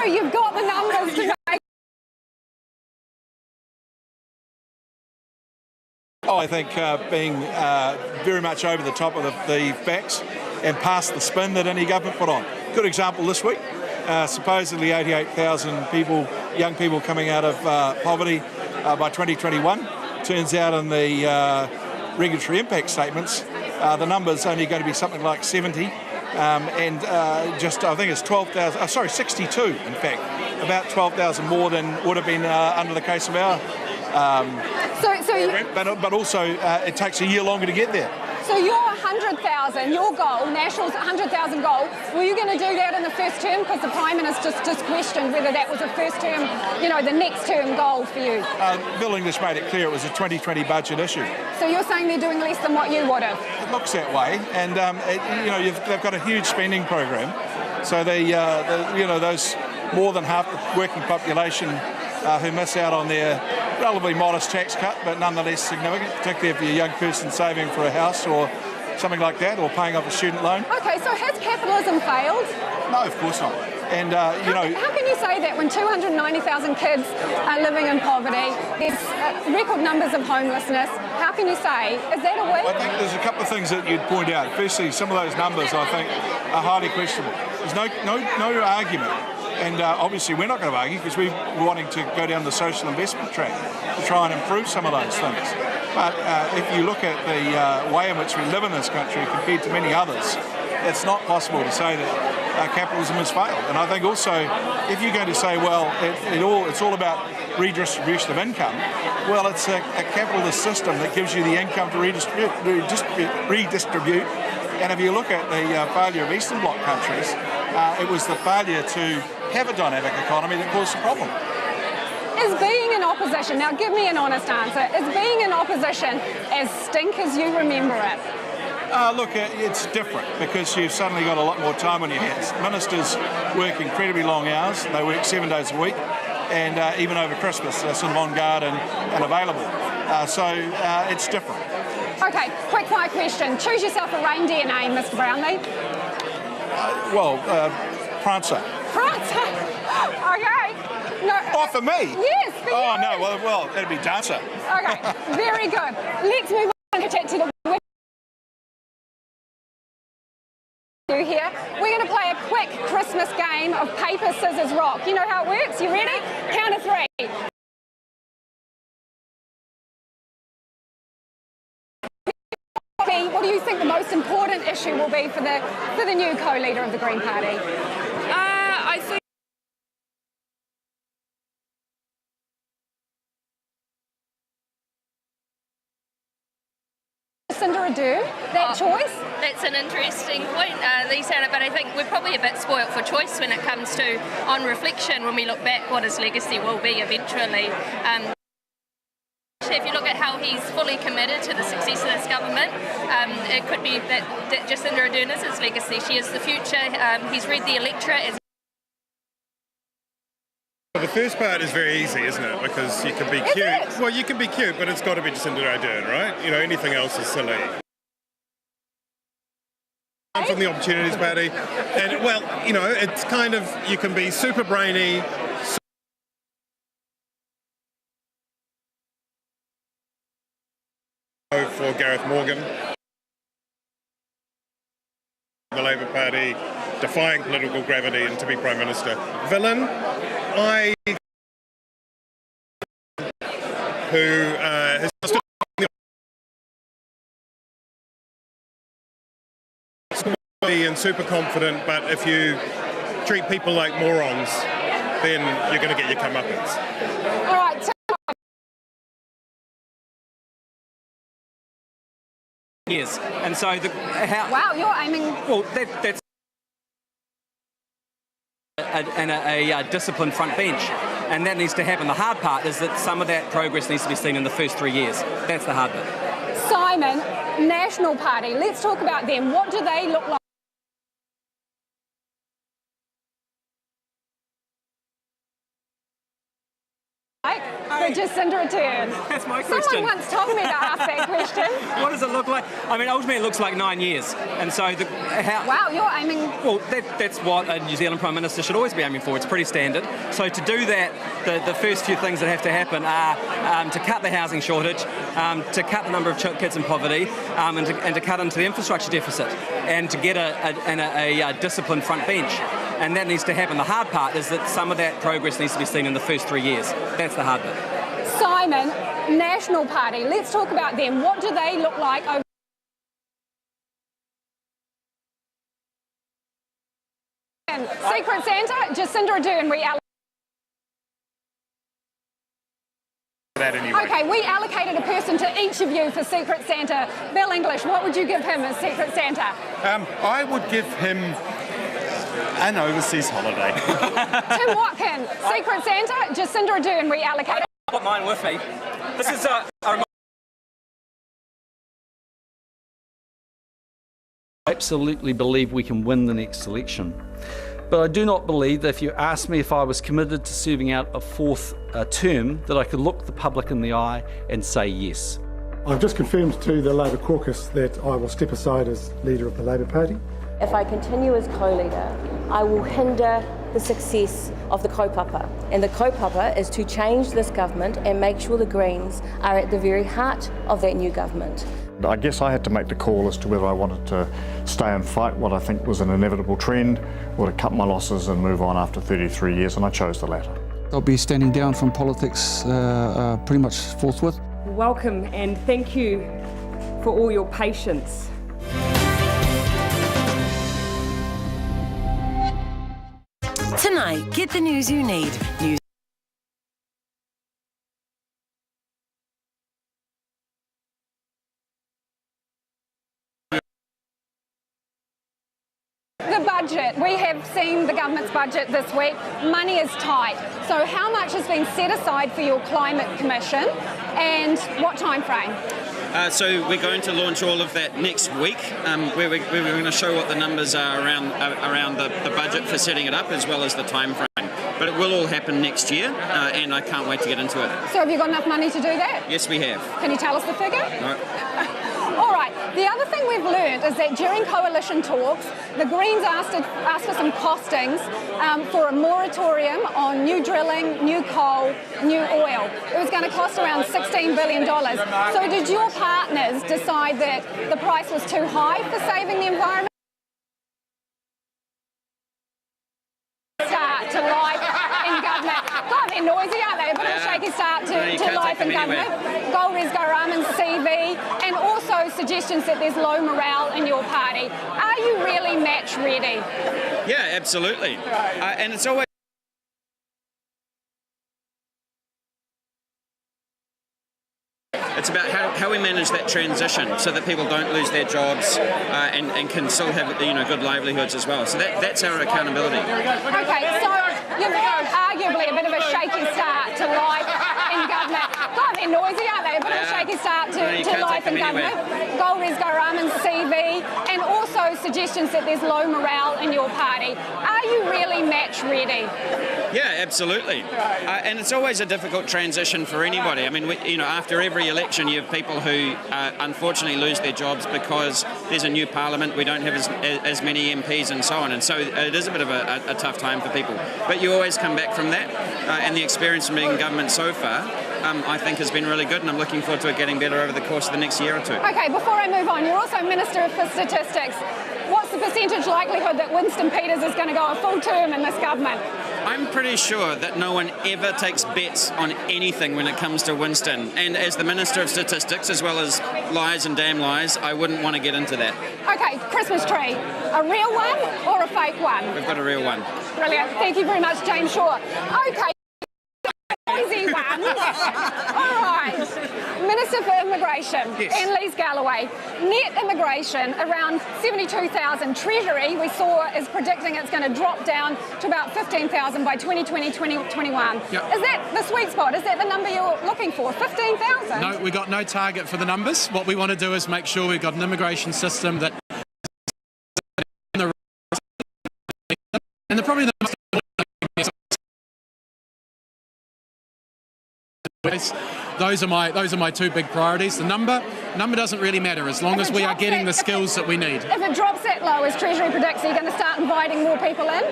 know you've got the numbers to make. Oh, I think being very much over the top of the facts and past the spin that any government put on. Good example this week. Supposedly 88,000 people, young people coming out of poverty by 2021. Turns out in the regulatory impact statements, the number's only going to be something like 70. I think it's 12,000, 62 in fact, about 12,000 more than would have been under the case of our but also it takes a year longer to get there. So your 100,000, your goal, National's 100,000 goal, were you going to do that in the first term? Because the Prime Minister just questioned whether that was a first term, the next term goal for you. Bill English made it clear it was a 2020 budget issue. So you're saying they're doing less than what you would have? It looks that way, and they've got a huge spending program. So those more than half the working population who miss out on their relatively modest tax cut, but nonetheless significant, particularly if you're a young person saving for a house or something like that, or paying off a student loan. Okay, so has capitalism failed? No, of course not. And how can you say that when 290,000 kids are living in poverty, there's record numbers of homelessness? How can you say, is that a win? I think there's a couple of things that you'd point out. Firstly, some of those numbers I think are highly questionable. There's no argument. And obviously we're not going to argue because we're wanting to go down the social investment track to try and improve some of those things. But if you look at the way in which we live in this country compared to many others, it's not possible to say that capitalism has failed. And I think also if you're going to say, well, it's all about redistribution of income, well, it's a capitalist system that gives you the income to redistribute. And if you look at the failure of Eastern Bloc countries, it was the failure to have a dynamic economy that caused the problem. Is being in opposition, now give me an honest answer, is being in opposition as stink as you remember it? Look, it's different because you've suddenly got a lot more time on your hands. Ministers work incredibly long hours. They work 7 days a week, and even over Christmas they're sort of on guard and available. So it's different. Okay, quick fire question. Choose yourself a reindeer name, Mr. Brownlee. Prancer. Prancer? Okay. No. Oh, for me? Yes, for you. Oh, no, well, that'd be Dancer. Okay, very good. Let's move on to the here. We're going to play a quick Christmas game of paper, scissors, rock. You know how it works? You ready? Count of three. What do you think the most important issue will be for the new co-leader of the Green Party? I think Jacinda Ardern, that choice? that's an interesting point, Lisa, but I think we're probably a bit spoilt for choice when it comes to, on reflection, when we look back, what his legacy will be eventually. If you look at how he's fully committed to the success of this government, it could be that Jacinda Ardern is his legacy. She is the future. He's read the electorate as The first part is very easy, isn't it? Because you can be cute. Well, you can be cute, but it's got to be Jacinda Ardern, right? Anything else is silly. I'm from the Opportunities Party, and it's kind of, you can be super brainy. For Gareth Morgan, the Labour Party, defying political gravity and to be Prime Minister. Villain, who has stood and super confident, but if you treat people like morons, then you're going to get your comeuppance. All right. Yes, and so wow, you're aiming. Well, that's a disciplined front bench, and that needs to happen. The hard part is that some of that progress needs to be seen in the first 3 years. That's the hard bit. Simon, National Party. Let's talk about them. What do they look like? The Jacinda return? That's my question. Someone once told me to ask that question. What does it look like? I mean, ultimately it looks like 9 years. And so Wow, you're aiming... Well, that's what a New Zealand Prime Minister should always be aiming for. It's pretty standard. So to do that, the first few things that have to happen are to cut the housing shortage, to cut the number of kids in poverty, and to cut into the infrastructure deficit, and to get a disciplined front bench. And that needs to happen. The hard part is that some of that progress needs to be seen in the first 3 years. That's the hard bit. Simon, National Party, let's talk about them. What do they look like over Secret Santa? Jacinda Ardern reallocated. That anyway. Okay, we allocated a person to each of you for Secret Santa. Bill English, what would you give him as Secret Santa? I would give him an overseas holiday. Tim Watkin, Secret Santa. Jacinda Ardern reallocated. I've got mine with me. This is a I absolutely believe we can win the next election. But I do not believe that if you asked me if I was committed to serving out a fourth term, that I could look the public in the eye and say yes. I've just confirmed to the Labour caucus that I will step aside as leader of the Labour Party. If I continue as co-leader, I will hinder the success of the kaupapa. And the kaupapa is to change this government and make sure the Greens are at the very heart of that new government. I guess I had to make the call as to whether I wanted to stay and fight what I think was an inevitable trend, or to cut my losses and move on after 33 years, and I chose the latter. I'll be standing down from politics pretty much forthwith. Welcome and thank you for all your patience. Tonight, get the news you need. News. The budget. We have seen the government's budget this week. Money is tight. So how much has been set aside for your Climate Commission and what time frame? So we're going to launch all of that next week. We're going to show what the numbers are around the budget for setting it up, as well as the time frame. But it will all happen next year, and I can't wait to get into it. So have you got enough money to do that? Yes, we have. Can you tell us the figure? No. All right. The other thing we've learned is that during coalition talks, the Greens asked for some costings for a moratorium on new drilling, new coal, new oil. It was going to cost around $16 billion. So did your partners decide that the price was too high for saving the environment? Start to life in government. God, they're noisy, aren't they? A bit of a shaky start to life in government. Golriz Garaman's CV, and also suggestions that there's low morale in your party. Are you really match ready? Yeah, absolutely. And it's always it's about how we manage that transition so that people don't lose their jobs and can still have good livelihoods as well. So that's our accountability. Okay, so you've had arguably a bit of a shaky start to life in government. God, they're noisy, aren't they? A bit of a shaky start to life in government. Golriz Garaman's CV, and also suggestions that there's low morale in your party. Are you really match ready? Yeah, absolutely. And it's always a difficult transition for anybody. I mean, after every election, you have people who unfortunately lose their jobs because there's a new parliament, we don't have as many MPs and so on. And so it is a bit of a tough time for people. But you always come back from that. And the experience from being in government so far, I think has been really good, and I'm looking forward to it getting better over the course of the next year or two. Okay, before I move on, you're also Minister for Statistics. What's the percentage likelihood that Winston Peters is going to go a full term in this government? I'm pretty sure that no one ever takes bets on anything when it comes to Winston. And as the Minister of Statistics, as well as lies and damn lies, I wouldn't want to get into that. Okay, Christmas tree. A real one or a fake one? We've got a real one. Brilliant. Thank you very much, James Shaw. Okay. Easy one. All right. Minister for Immigration, Annalise Galloway. Net immigration around 72,000. Treasury, we saw, is predicting it's going to drop down to about 15,000 by 2020, 2021. Yep. Is that the sweet spot? Is that the number you're looking for? 15,000? No, we've got no target for the numbers. What we want to do is make sure we've got an immigration system that... And probably the most those are my two big priorities. The number doesn't really matter as long as we are getting the skills that we need. If it drops that low, as Treasury predicts, are you going to start inviting more people in?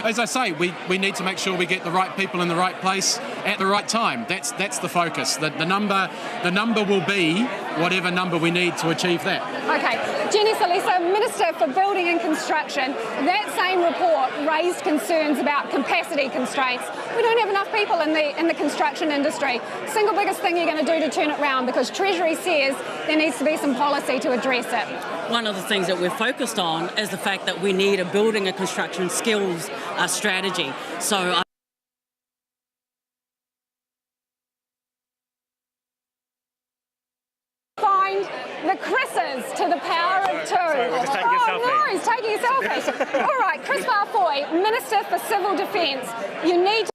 As I say, we need to make sure we get the right people in the right place at the right time. That's the focus. The number will be whatever number we need to achieve that. Okay, Jenny Salisa, Minister for Building and Construction, that same report raised concerns about capacity constraints. We don't have enough people in the construction industry. Single biggest thing you're going to do to turn it round, because Treasury says there needs to be some policy to address it. One of the things that we're focused on is the fact that we need a building and construction skills strategy. So find the Chris's to the power of two. No, he's taking a selfie. All right, Chris Farfoy, Minister for Civil Defence, you need to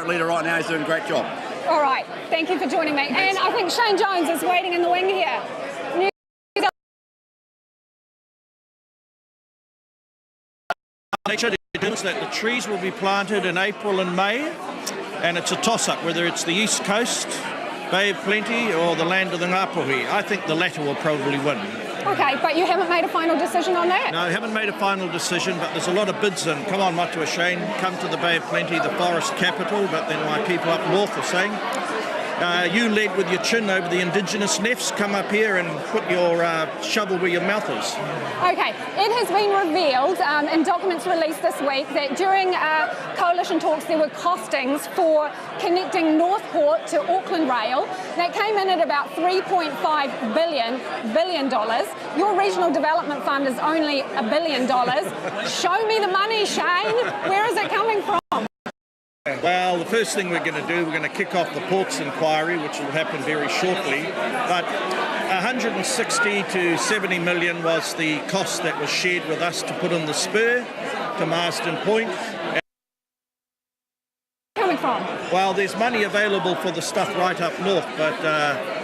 leader right now is doing a great job. All right, thank you for joining me. And I think Shane Jones is waiting in the wing here. Nature evidence that the trees will be planted in April and May, and it's a toss-up whether it's the East Coast, Bay of Plenty, or the land of the Ngāpuhi. I think the latter will probably win. Okay, but you haven't made a final decision on that? No, I haven't made a final decision, but there's a lot of bids in. Come on, Matua Shane, come to the Bay of Plenty, the forest capital, but then my people up north are saying, you led with your chin over the indigenous nefts, come up here and put your shovel where your mouth is. Okay, it has been revealed in documents released this week that during coalition talks there were costings for connecting Northport to Auckland Rail that came in at about $3.5 billion. Your regional development fund is only $1 billion. Show me the money, Shane. Where is it coming from? Well, the first thing we're going to do, we're going to kick off the ports inquiry, which will happen very shortly. But 160 to 70 million was the cost that was shared with us to put in the spur to Marsden Point. Coming from? Well, there's money available for the stuff right up north, but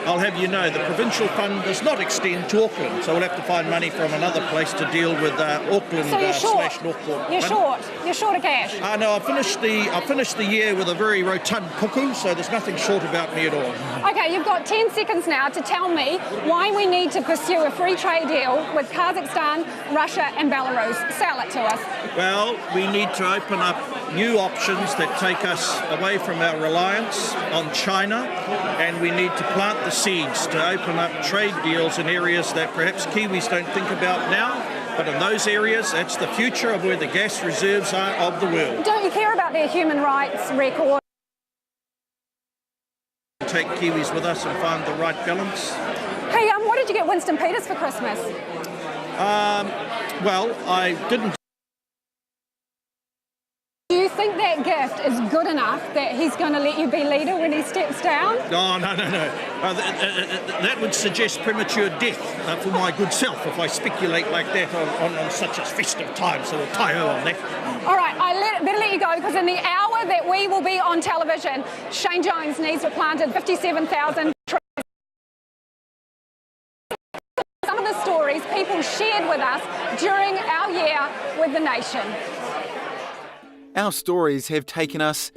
I'll have you know the provincial fund does not extend to Auckland, so we'll have to find money from another place to deal with Auckland So you're short. slash Northport. You're short. You're short of cash. No, I finished the year with a very rotund cuckoo, so there's nothing short about me at all. Okay, you've got 10 seconds now to tell me why we need to pursue a free trade deal with Kazakhstan, Russia and Belarus. Sell it to us. Well, we need to open up new options that take us away from our reliance on China, and we need to plant the seeds to open up trade deals in areas that perhaps Kiwis don't think about now, but in those areas, that's the future of where the gas reserves are of the world. Don't you care about their human rights record? Take Kiwis with us and find the right balance. Hey, what did you get Winston Peters for Christmas? Well, I didn't. Do you think that gift is good enough that he's going to let you be leader when he steps down? No. That would suggest premature death for my good self if I speculate like that on such a festive time, so we'll tie her on that. All right, better let you go, because in the hour that we will be on television, Shane Jones needs to have planted 57,000 trees. Some of the stories people shared with us during our year with the nation. Our stories have taken us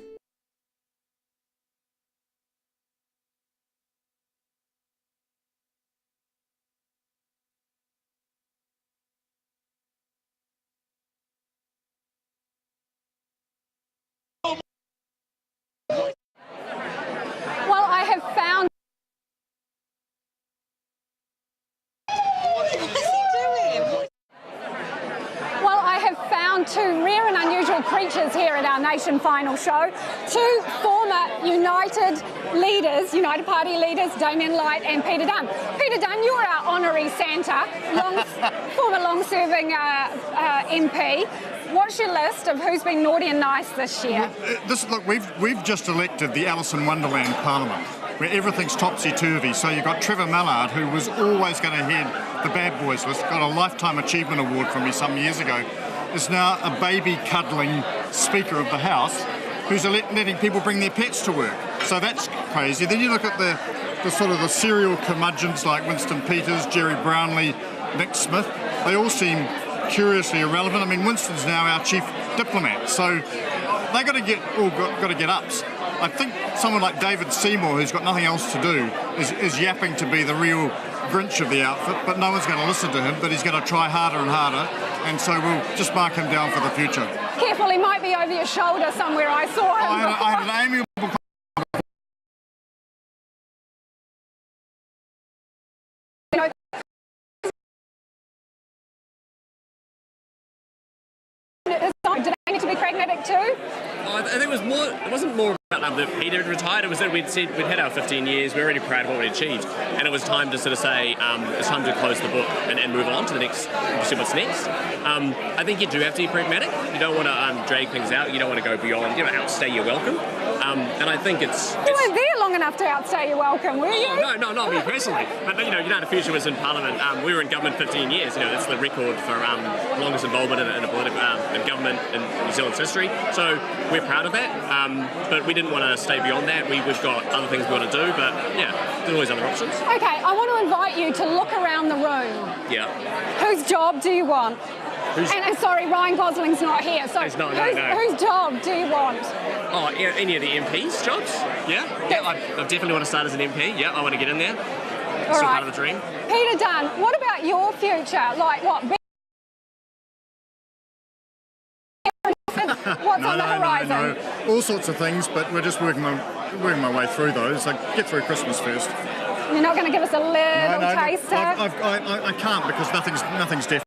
Well, I have found two rare and unusual creatures here at our Nation Final show. Two former United Party leaders, Damien Light and Peter Dunn. Peter Dunn, you're our honorary Santa, former long-serving MP. What's your list of who's been naughty and nice this year? Look, we've just elected the Alice in Wonderland Parliament, where everything's topsy-turvy. So you've got Trevor Mallard, who was always going to head the bad boys list, got a Lifetime Achievement Award from me some years ago, is now a baby-cuddling Speaker of the House who's letting people bring their pets to work. So that's crazy. Then you look at the the sort of the serial curmudgeons like Winston Peters, Jerry Brownlee, Nick Smith, they all seem curiously irrelevant. I mean, Winston's now our chief diplomat, so they got to get ups. I think someone like David Seymour, who's got nothing else to do, is yapping to be the real Grinch of the outfit, but no one's going to listen to him, but he's going to try harder and harder, and so we'll just mark him down for the future. Careful, he might be over your shoulder somewhere. I saw him. I had an amiable Did I need to be pragmatic too? I think it was more. It wasn't more about that Peter had retired. It was that we'd had our 15 years. We were really proud of what we'd achieved, and it was time to sort of say it's time to close the book and move on to the next. See what's next. I think you do have to be pragmatic. You don't want to drag things out. You don't want to go beyond. You know, outstay your welcome. And I think it's. You weren't there long enough to outstay your welcome, were you? No, not me personally. But United Future was in Parliament. We were in government 15 years. That's the record for longest involvement in a political in government in New Zealand's history. So we're proud of that. But we didn't want to stay beyond that. We've got other things we want to do. But yeah, there's always other options. Okay, I want to invite you to look around the room. Yeah. Whose job do you want? And sorry, Ryan Gosling's not here. So no. Whose job do you want? Oh, yeah, any of the MPs' jobs? Yeah. I definitely want to start as an MP. Yeah, I want to get in there. It's all part of the dream. Peter Dunn, what about your future? Like what? What's on the horizon? No. All sorts of things, but we're just working my way through those. Like, get through Christmas first. You're not going to give us a little taster? I can't because nothing's definite.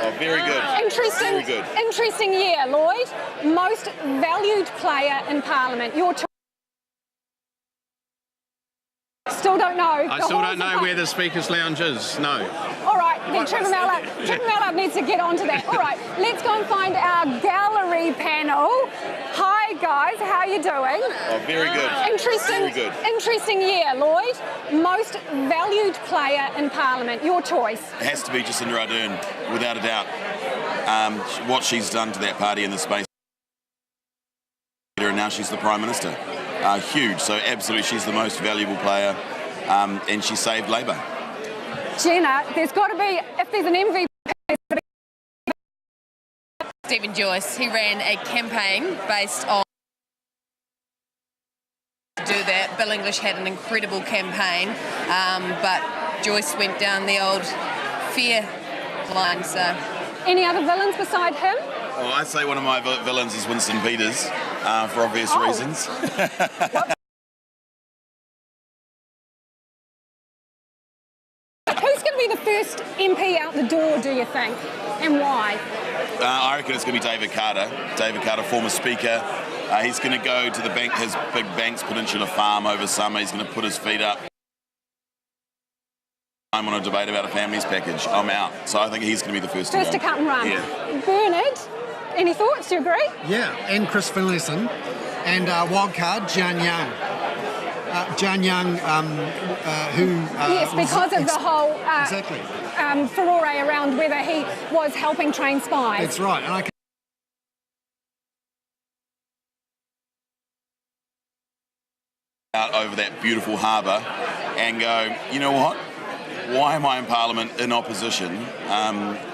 Oh, very good. Interesting year, Lloyd. Most valued player in Parliament. Your choice. Still don't know. I still don't know where the Speaker's Lounge is. No. All right, then Trevor Mallard needs to get onto that. All right, let's go and find our gallery panel. Hi guys, how are you doing? Oh, very good. Interesting year, Lloyd. Most valued player in Parliament. Your choice. It has to be Jacinda Ardern, without a doubt. What she's done to that party in the space, and now she's the Prime Minister. Huge. So absolutely, she's the most valuable player, and she saved Labor. Jenna, there's got to be, if there's an MVP. Stephen Joyce, he ran a campaign based on do that. Bill English had an incredible campaign, but Joyce went down the old fear line. So, any other villains beside him? Well, I'd say one of my villains is Winston Peters, for obvious reasons. Who's going to be the first MP out the door, do you think, and why? I reckon it's going to be David Carter. David Carter, former Speaker. He's going to go to his big Banks Peninsula farm over summer. He's going to put his feet up. I'm on a debate about a families package. I'm out. So I think he's going to be the first to cut and run. Yeah. Bernard, any thoughts? Do you agree? Yeah, and Chris Finlayson, and wildcard Jian Yang. Jian Yang, who... yes, because of the whole furore around whether he was helping train spies. That's right. And out over that beautiful harbour and go, you know what? Why am I in Parliament in opposition,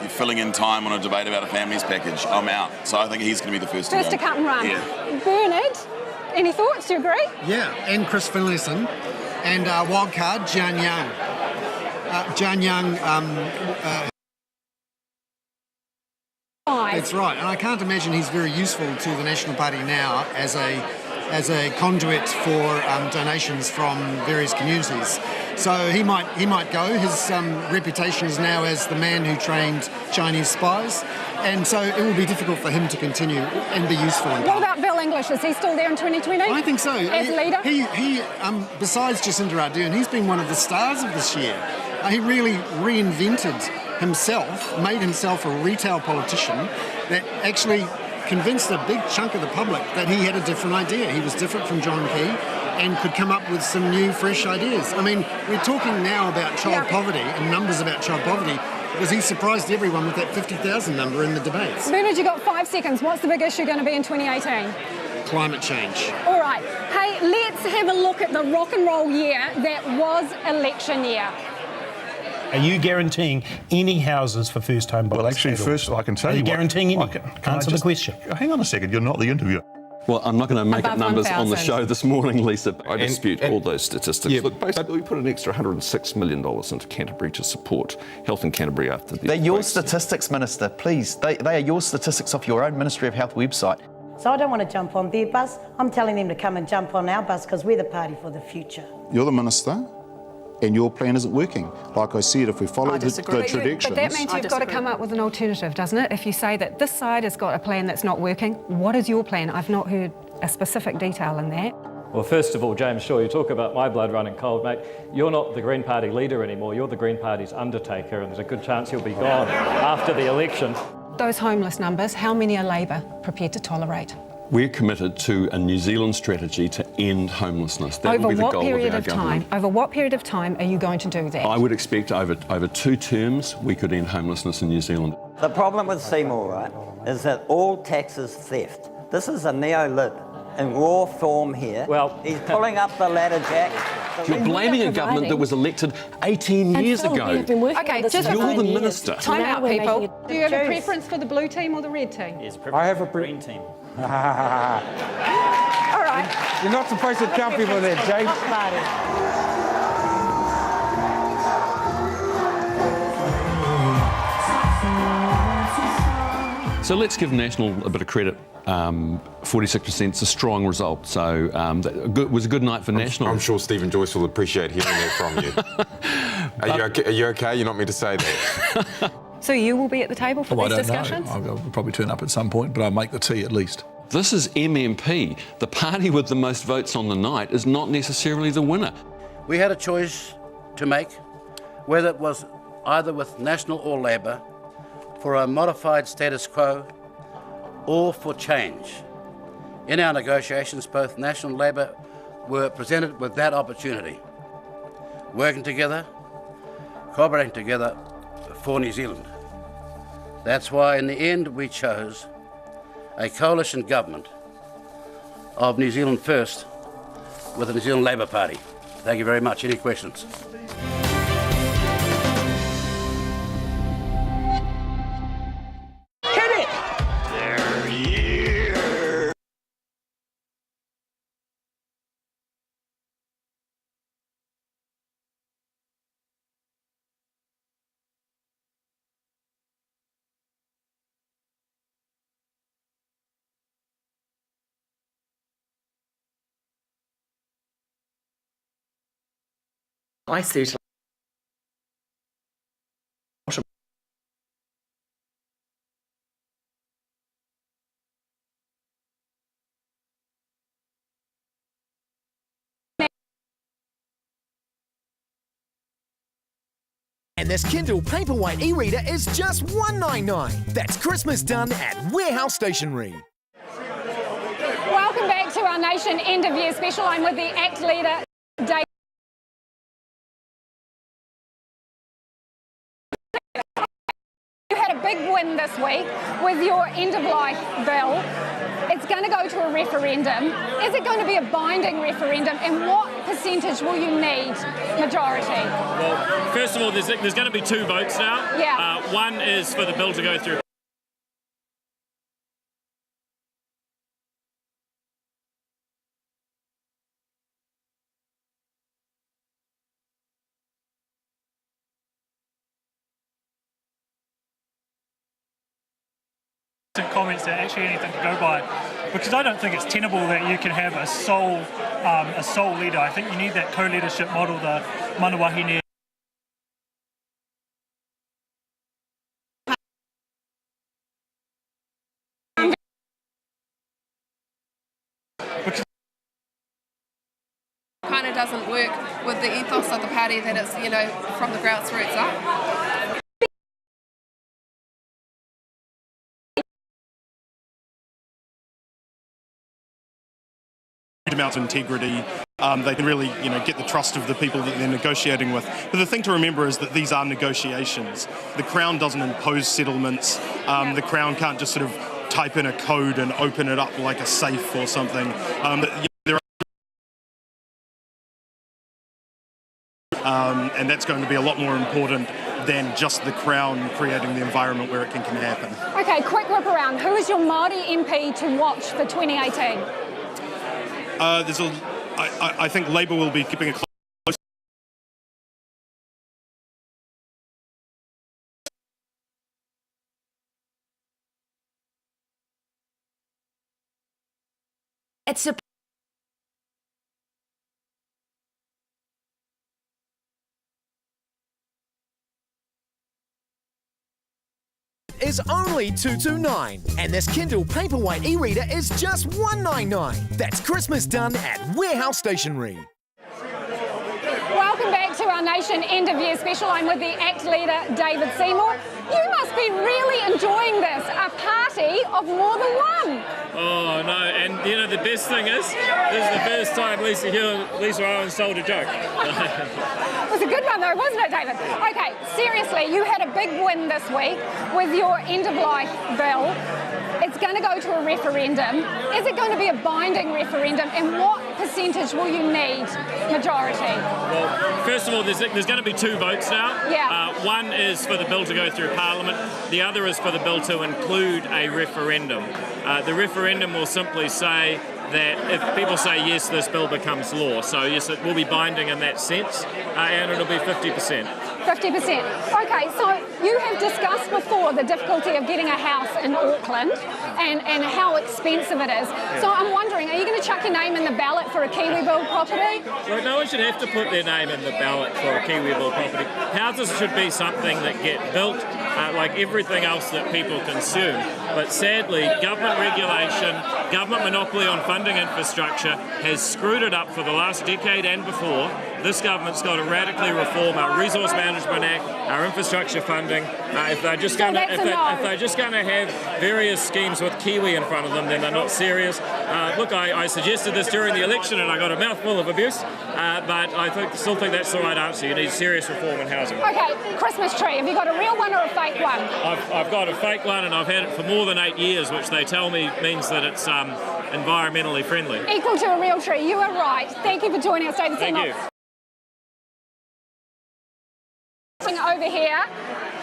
filling in time on a debate about a families package? I'm out. So I think he's going to be the first to cut and run. Yeah. Bernard, any thoughts? Do you agree? Yeah, and Chris Finlayson, and wildcard Jian Yang. Jian Yang. That's right, and I can't imagine he's very useful to the National Party now as a conduit for donations from various communities. So he might go. His reputation is now as the man who trained Chinese spies, and so it will be difficult for him to continue and be useful. What about Bill English? Is he still there in 2020? I think so. As leader? He besides Jacinda Ardern, he's been one of the stars of this year. He really reinvented himself, made himself a retail politician that actually convinced a big chunk of the public that he had a different idea. He was different from John Key and could come up with some new, fresh ideas. I mean, we're talking now about child poverty and numbers about child poverty because he surprised everyone with that 50,000 number in the debates. Bernard, you've got 5 seconds. What's the big issue going to be in 2018? Climate change. All right. Hey, let's have a look at the rock and roll year that was election year. Are you guaranteeing any houses for first-time buyers? Well, actually, first I can tell you. Are you guaranteeing any? Answer the question. Hang on a second. You're not the interviewer. Well, I'm not going to make up numbers on the show this morning, Lisa. I dispute all those statistics. Yeah, Look, basically, we put an extra $106 million into Canterbury to support health in Canterbury after the... They're your statistics, Minister, please. They are your statistics off your own Ministry of Health website. So I don't want to jump on their bus. I'm telling them to come and jump on our bus because we're the party for the future. You're the minister and your plan isn't working. Like I said, if we follow the traditions... But that means you've got to come up with an alternative, doesn't it? If you say that this side has got a plan that's not working, what is your plan? I've not heard a specific detail in that. Well, first of all, James Shaw, you talk about my blood running cold, mate. You're not the Green Party leader anymore. You're the Green Party's undertaker, and there's a good chance you'll be gone after the election. Those homeless numbers, how many are Labor prepared to tolerate? We're committed to a New Zealand strategy to end homelessness. That will be the goal of our government. Over what period of time are you going to do that? I would expect over 2 terms we could end homelessness in New Zealand. The problem with Seymour, right, is that all tax is theft. This is a neo-lib in raw form here. Well, he's pulling up the ladder, Jack. You're blaming a government that was elected 18 years ago. Okay, just you're the minister. Time out, people. Do you have a preference for the blue team or the red team? Yes, I have a green team. All right. You're not supposed to tell people that, James. So let's give National a bit of credit. 46% is a strong result. So that was a good night for National. I'm sure Stephen Joyce will appreciate hearing that from you. Are you okay? You're not meant to say that. So you will be at the table for these discussions? I'll probably turn up at some point, but I'll make the tea at least. This is MMP. The party with the most votes on the night is not necessarily the winner. We had a choice to make, whether it was either with National or Labor, for a modified status quo or for change. In our negotiations, both National and Labor were presented with that opportunity, working together, cooperating together for New Zealand. That's why in the end we chose a coalition government of New Zealand First with the New Zealand Labour Party. Thank you very much. Any questions? I certainly. And this Kindle Paperwhite e-reader is just $1.99. That's Christmas done at Warehouse Stationery. Welcome back to our Nation End of Year special. I'm with the ACT leader, Dave. You had a big win this week with your end-of-life bill. It's going to go to a referendum. Is it going to be a binding referendum, and what percentage will you need majority? Well, first of all, there's going to be 2 votes now. Yeah. One is for the bill to go through. Comments that actually anything to go by, because I don't think it's tenable that you can have a sole leader. I think you need that co-leadership model, the mana wahine. Kind of doesn't work with the ethos of the party that it's, from the grassroots up. amount of integrity. They can really, get the trust of the people that they're negotiating with. But the thing to remember is that these are negotiations. The Crown doesn't impose settlements. The Crown can't just sort of type in a code and open it up like a safe or something. And that's going to be a lot more important than just the Crown creating the environment where it can happen. Okay, quick whip around. Who is your Māori MP to watch for 2018? I think Labour will be keeping a close. It's a is only $229, and this Kindle Paperwhite e-reader is just $199. That's Christmas done at Warehouse Stationery. Welcome back to our Nation End of Year special. I'm with the ACT leader, David Seymour. You must be really enjoying this, a party of more than one. Oh no, and the best thing is, this is the first time Lisa Owens told a joke. It was a good one though, wasn't it, David? Okay, seriously, you had a big win this week with your end-of-life bill. It's going to go to a referendum. Is it going to be a binding referendum, and what percentage will you need majority? Well, first of all, there's going to be two votes now. Yeah. One is for the bill to go through Parliament. The other is for the bill to include a referendum. The referendum will simply say that if people say yes, this bill becomes law. So yes, it will be binding in that sense, and it'll be 50%. 50%. Okay, so you have discussed before the difficulty of getting a house in Auckland and how expensive it is. So I'm wondering, are you going to chuck your name in the ballot for a KiwiBuild property? Well, no one should have to put their name in the ballot for a KiwiBuild property. Houses should be something that get built like everything else that people consume. But sadly, government regulation, government monopoly on funding infrastructure has screwed it up for the last decade and before. This government's got to radically reform our Resource Management Act, our infrastructure funding. If they're just going to have various schemes with Kiwi in front of them, then they're not serious. Look, I suggested this during the election and I got a mouthful of abuse, but I still think that's the right answer. You need serious reform in housing. Okay, Christmas tree. Have you got a real one or a fake one? I've got a fake one, and I've had it for more than 8 years, which they tell me means that it's environmentally friendly. Equal to a real tree. You are right. Thank you for joining us, David Seymour. Thank you. Over here.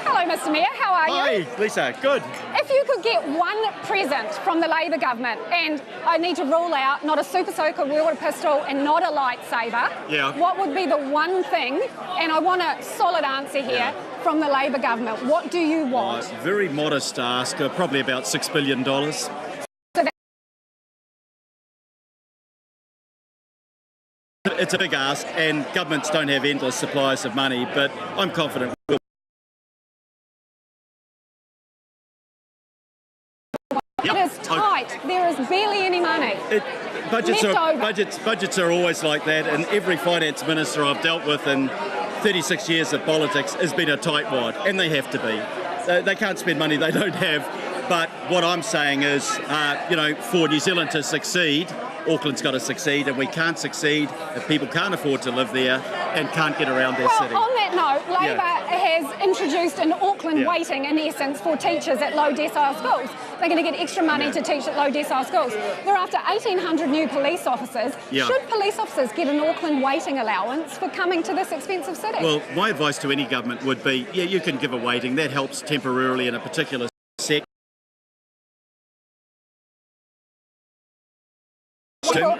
Hello, Mr. Mayor. How are you? Hi, Lisa. Good. If you could get one present from the Labour government, and I need to rule out not a super soaker, water pistol, and not a lightsaber, what would be the one thing? And I want a solid answer here from the Labour government. What do you want? Very modest ask, probably about $6 billion. It's a big ask, and governments don't have endless supplies of money, but I'm confident we'll. It is tight. There is barely any money. Budgets are always like that, and every finance minister I've dealt with in 36 years of politics has been a tightwad, and they have to be. They can't spend money they don't have. But what I'm saying is, for New Zealand to succeed, Auckland's got to succeed, and we can't succeed if people can't afford to live there and can't get around their city. On that note, Labour has introduced an Auckland waiting, in essence, for teachers at low decile schools. They're going to get extra money to teach at low decile schools. They're after 1,800 new police officers. Should police officers get an Auckland waiting allowance for coming to this expensive city? Well, my advice to any government would be, you can give a waiting. That helps temporarily in a particular sector.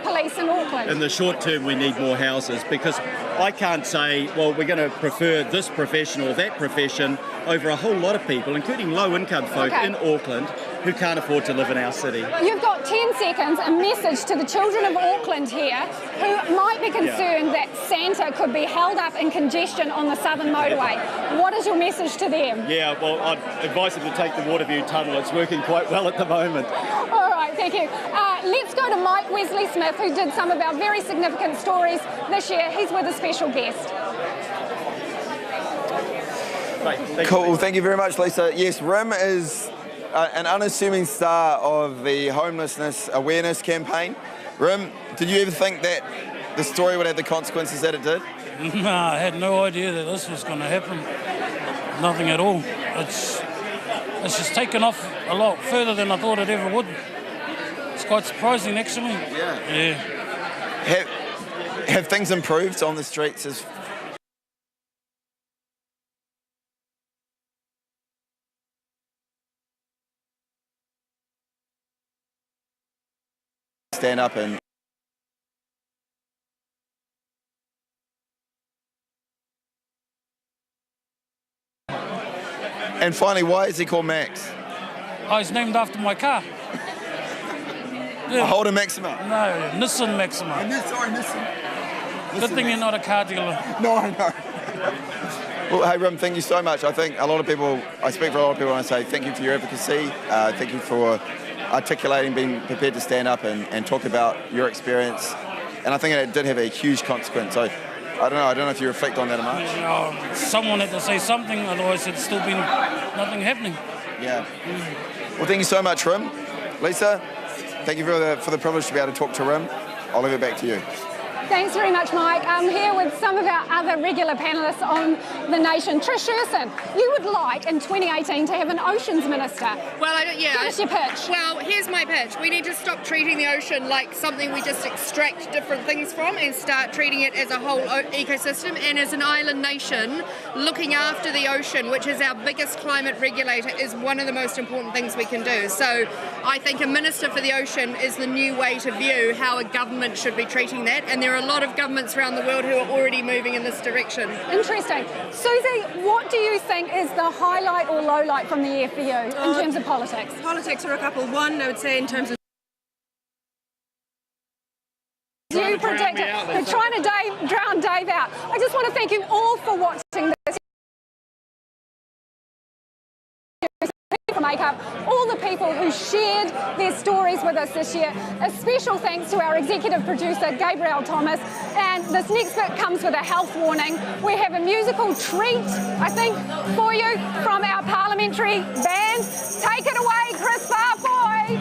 Police in Auckland. In the short term, we need more houses, because I can't say, well, we're going to prefer this profession or that profession over a whole lot of people, including low-income folk in Auckland, who can't afford to live in our city. You've got 10 seconds, a message to the children of Auckland here who might be concerned that Santa could be held up in congestion on the southern motorway. What is your message to them? Yeah, well, I'd advise them to take the Waterview Tunnel. It's working quite well at the moment. All right, thank you. Let's go to Mike Wesley-Smith, who did some of our very significant stories this year. He's with a special guest. Cool, thank you very much, Lisa. Yes, RIM is an unassuming star of the homelessness awareness campaign. Rim, did you ever think that the story would have the consequences that it did? No, I had no idea that this was going to happen. Nothing at all. It's just taken off a lot further than I thought it ever would. It's quite surprising, actually. Yeah. Have things improved on the streets as stand up and finally, why is he called Max? Oh, he's named after my car. A Holden Maxima? No, Nissan Maxima. Sorry, Nissan. Good thing you're not a car dealer. No. Well, hey, Rim, thank you so much. I think I speak for a lot of people when I say thank you for your advocacy. Thank you for articulating, being prepared to stand up and talk about your experience. And I think it did have a huge consequence. So I don't know if you reflect on that much. Someone had to say something, otherwise it'd still been nothing happening. Yeah. Well, thank you so much, Rim. Lisa, thank you for the privilege to be able to talk to Rim. I'll leave it back to you. Thanks very much, Mike. I'm here with some of our other regular panellists on The Nation. Trish Sherson, you would like in 2018 to have an Oceans Minister. Well, Give us your pitch. Well, here's my pitch. We need to stop treating the ocean like something we just extract different things from and start treating it as a whole ecosystem. And as an island nation, looking after the ocean, which is our biggest climate regulator, is one of the most important things we can do. So I think a Minister for the Ocean is the new way to view how a government should be treating that. And there are a lot of governments around the world who are already moving in this direction. Interesting. Susie, what do you think is the highlight or low light from the year for you in terms of politics? Politics are a couple. One, I would say, in terms of you predict it. They're trying to drown Dave out. I just want to thank you all for watching this. Makeup, all the people who shared their stories with us this year. A special thanks to our executive producer, Gabrielle Thomas. And this next bit comes with a health warning. We have a musical treat, I think, for you from our parliamentary band. Take it away, Chris Barfoy.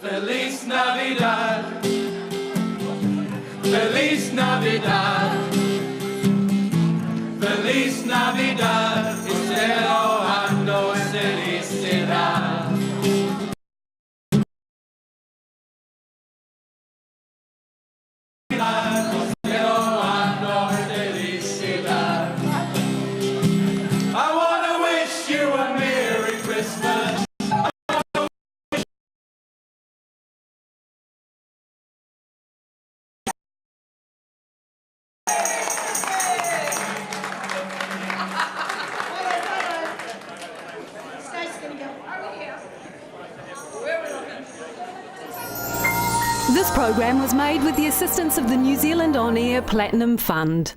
Feliz Navidad. Feliz Navidad. Feliz Navidad, espero ando felicidad. Espero ando felicidad. I want to wish you a Merry Christmas. This program was made with the assistance of the New Zealand On Air Platinum Fund.